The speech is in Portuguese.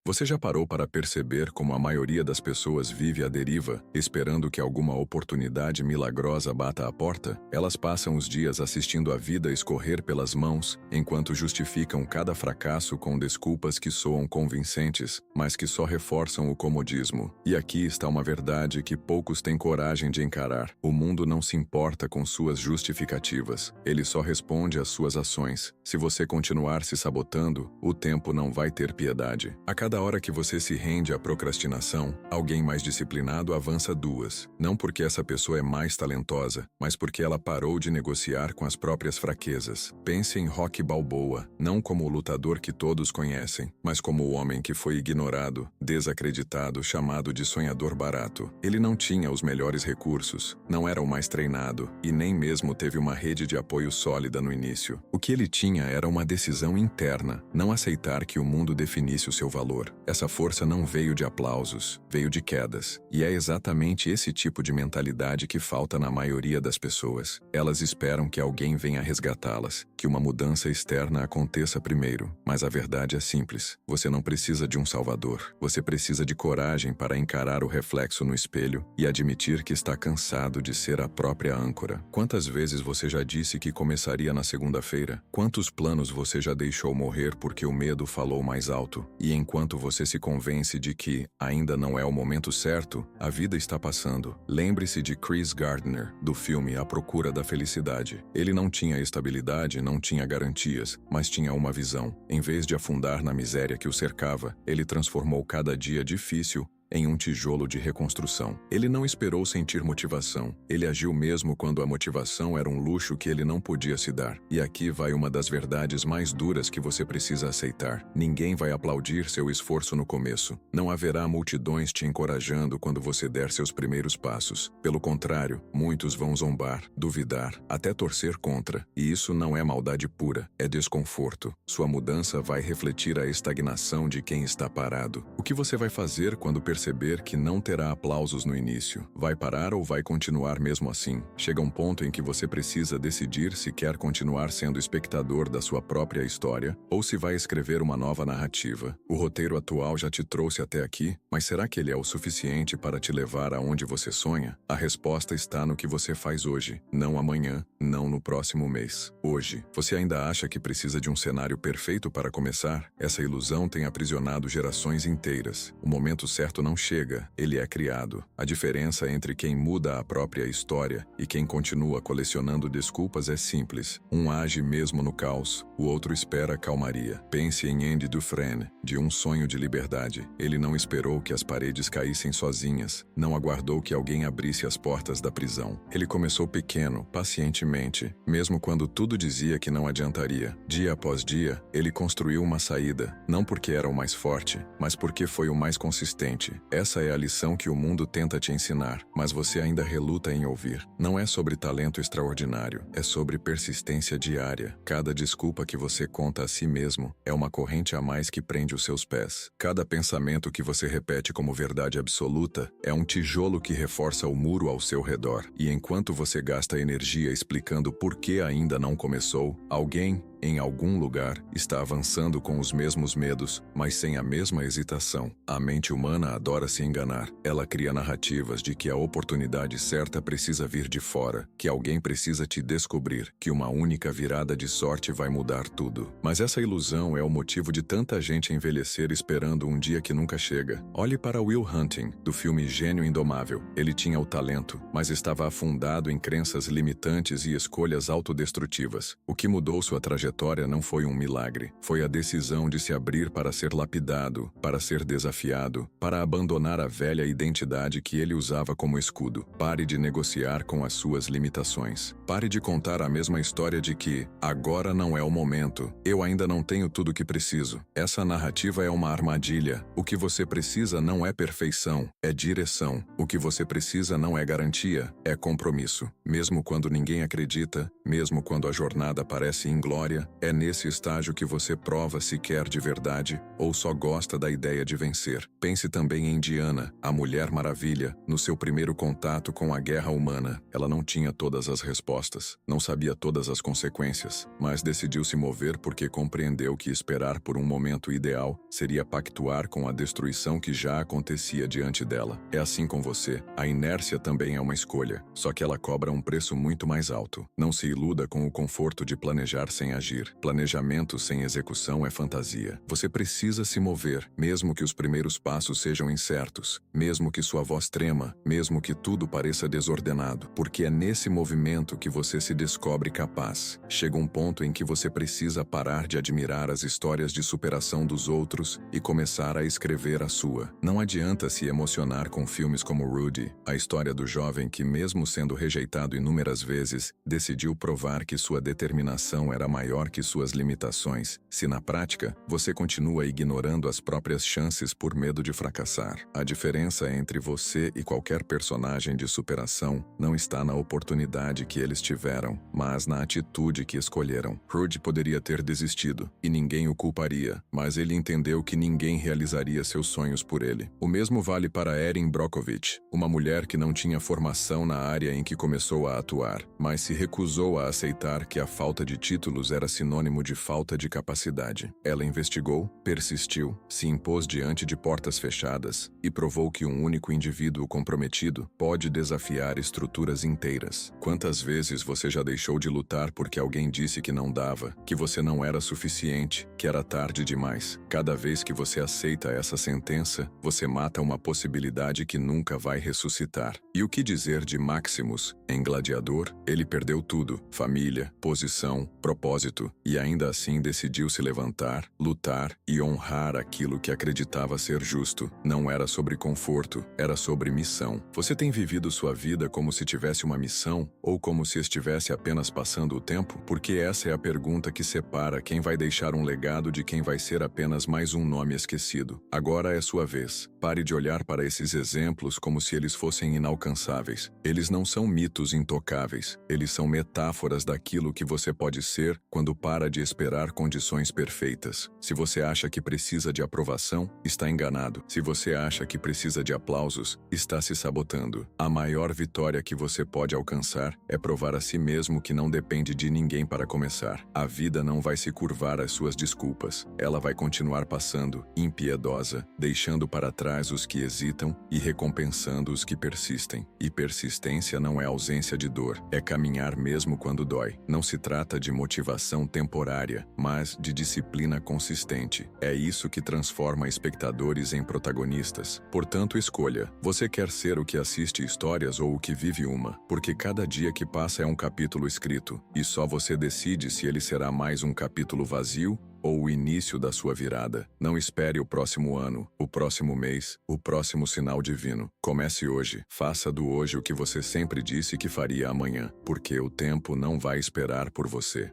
Você já parou para perceber como a maioria das pessoas vive à deriva, esperando que alguma oportunidade milagrosa bata à porta? Elas passam os dias assistindo a vida escorrer pelas mãos, enquanto justificam cada fracasso com desculpas que soam convincentes, mas que só reforçam o comodismo. E aqui está uma verdade que poucos têm coragem de encarar. O mundo não se importa com suas justificativas. Ele só responde às suas ações. Se você continuar se sabotando, o tempo não vai ter piedade. A cada hora que você se rende à procrastinação, alguém mais disciplinado avança duas. Não porque essa pessoa é mais talentosa, mas porque ela parou de negociar com as próprias fraquezas. Pense em Rocky Balboa, não como o lutador que todos conhecem, mas como o homem que foi ignorado, desacreditado, chamado de sonhador barato. Ele não tinha os melhores recursos, não era o mais treinado e nem mesmo teve uma rede de apoio sólida no início. O que ele tinha era uma decisão interna, não aceitar que o mundo definisse o seu valor. Essa força não veio de aplausos, veio de quedas. E é exatamente esse tipo de mentalidade que falta na maioria das pessoas. Elas esperam que alguém venha resgatá-las, que uma mudança externa aconteça primeiro. Mas a verdade é simples. Você não precisa de um salvador. Você precisa de coragem para encarar o reflexo no espelho e admitir que está cansado de ser a própria âncora. Quantas vezes você já disse que começaria na segunda-feira? Quantos planos você já deixou morrer porque o medo falou mais alto? E enquanto você se convence de que ainda não é o momento certo, a vida está passando. Lembre-se de Chris Gardner, do filme A Procura da Felicidade. Ele não tinha estabilidade, não tinha garantias, mas tinha uma visão. Em vez de afundar na miséria que o cercava, ele transformou cada dia difícil em um tijolo de reconstrução. Ele não esperou sentir motivação. Ele agiu mesmo quando a motivação era um luxo que ele não podia se dar. E aqui vai uma das verdades mais duras que você precisa aceitar. Ninguém vai aplaudir seu esforço no começo. Não haverá multidões te encorajando quando você der seus primeiros passos. Pelo contrário, muitos vão zombar, duvidar, até torcer contra. E isso não é maldade pura, é desconforto. Sua mudança vai refletir a estagnação de quem está parado. O que você vai fazer quando perceber que não terá aplausos no início? Vai parar ou vai continuar mesmo assim? Chega um ponto em que você precisa decidir se quer continuar sendo espectador da sua própria história ou se vai escrever uma nova narrativa. O roteiro atual já te trouxe até aqui, mas será que ele é o suficiente para te levar aonde você sonha? A resposta está no que você faz hoje, não amanhã, não no próximo mês. Hoje, você ainda acha que precisa de um cenário perfeito para começar? Essa ilusão tem aprisionado gerações inteiras. O momento certo não chega, ele é criado. A diferença entre quem muda a própria história e quem continua colecionando desculpas é simples. Um age mesmo no caos, o outro espera calmaria. Pense em Andy Dufresne, de Um Sonho de Liberdade. Ele não esperou que as paredes caíssem sozinhas, não aguardou que alguém abrisse as portas da prisão. Ele começou pequeno, pacientemente, mesmo quando tudo dizia que não adiantaria. Dia após dia, ele construiu uma saída, não porque era o mais forte, mas porque foi o mais consistente. Essa é a lição que o mundo tenta te ensinar, mas você ainda reluta em ouvir. Não é sobre talento extraordinário, é sobre persistência diária. Cada desculpa que você conta a si mesmo é uma corrente a mais que prende os seus pés. Cada pensamento que você repete como verdade absoluta é um tijolo que reforça o muro ao seu redor. E enquanto você gasta energia explicando por que ainda não começou, alguém, em algum lugar, está avançando com os mesmos medos, mas sem a mesma hesitação. A mente humana adora se enganar. Ela cria narrativas de que a oportunidade certa precisa vir de fora, que alguém precisa te descobrir, que uma única virada de sorte vai mudar tudo. Mas essa ilusão é o motivo de tanta gente envelhecer esperando um dia que nunca chega. Olhe para Will Hunting, do filme Gênio Indomável. Ele tinha o talento, mas estava afundado em crenças limitantes e escolhas autodestrutivas. O que mudou sua trajetória não foi um milagre, foi a decisão de se abrir para ser lapidado, para ser desafiado, para abandonar a velha identidade que ele usava como escudo. Pare de negociar com as suas limitações. Pare de contar a mesma história de que agora não é o momento, eu ainda não tenho tudo o que preciso. Essa narrativa é uma armadilha. O que você precisa não é perfeição, é direção. O que você precisa não é garantia, é compromisso. Mesmo quando ninguém acredita, mesmo quando a jornada parece inglória, história, é nesse estágio que você prova se quer de verdade ou só gosta da ideia de vencer. Pense também em Diana, a Mulher Maravilha, no seu primeiro contato com a guerra humana. Ela não tinha todas as respostas, não sabia todas as consequências, mas decidiu se mover porque compreendeu que esperar por um momento ideal seria pactuar com a destruição que já acontecia diante dela. É assim com você. A inércia também é uma escolha, só que ela cobra um preço muito mais alto. Não se iluda com o conforto de planejar sem agir. Planejamento sem execução é fantasia. Você precisa se mover, mesmo que os primeiros passos sejam incertos, mesmo que sua voz trema, mesmo que tudo pareça desordenado, porque é nesse movimento que você se descobre capaz. Chega um ponto em que você precisa parar de admirar as histórias de superação dos outros e começar a escrever a sua. Não adianta se emocionar com filmes como Rudy, a história do jovem que, mesmo sendo rejeitado inúmeras vezes, decidiu provar que sua determinação era maior que suas limitações, se na prática, você continua ignorando as próprias chances por medo de fracassar. A diferença entre você e qualquer personagem de superação não está na oportunidade que eles tiveram, mas na atitude que escolheram. Rudy poderia ter desistido, e ninguém o culparia, mas ele entendeu que ninguém realizaria seus sonhos por ele. O mesmo vale para Erin Brockovich, uma mulher que não tinha formação na área em que começou a atuar, mas se recusou a aceitar que a falta de títulos era sinônimo de falta de capacidade. Ela investigou, persistiu, se impôs diante de portas fechadas e provou que um único indivíduo comprometido pode desafiar estruturas inteiras. Quantas vezes você já deixou de lutar porque alguém disse que não dava, que você não era suficiente, que era tarde demais? Cada vez que você aceita essa sentença, você mata uma possibilidade que nunca vai ressuscitar. E o que dizer de Maximus? Em Gladiador, ele perdeu tudo: família, posição, propósito, e ainda assim decidiu se levantar, lutar e honrar aquilo que acreditava ser justo. Não era sobre conforto, era sobre missão. Você tem vivido sua vida como se tivesse uma missão ou como se estivesse apenas passando o tempo? Porque essa é a pergunta que separa quem vai deixar um legado de quem vai ser apenas mais um nome esquecido. Agora é sua vez. Pare de olhar para esses exemplos como se eles fossem inalcançáveis. Eles não são mitos intocáveis. Eles são metáforas daquilo que você pode ser quando para de esperar condições perfeitas. Se você acha que precisa de aprovação, está enganado. Se você acha que precisa de aplausos, está se sabotando. A maior vitória que você pode alcançar é provar a si mesmo que não depende de ninguém para começar. A vida não vai se curvar às suas desculpas. Ela vai continuar passando, impiedosa, deixando para trás os que hesitam e recompensando os que persistem. E persistência não é ausência de dor, é caminhar mesmo quando dói. Não se trata de motivação temporária, mas de disciplina consistente. É isso que transforma espectadores em protagonistas. Portanto, escolha. Você quer ser o que assiste histórias ou o que vive uma? Porque cada dia que passa é um capítulo escrito, e só você decide se ele será mais um capítulo vazio ou o início da sua virada. Não espere o próximo ano, o próximo mês, o próximo sinal divino. Comece hoje. Faça do hoje o que você sempre disse que faria amanhã, porque o tempo não vai esperar por você.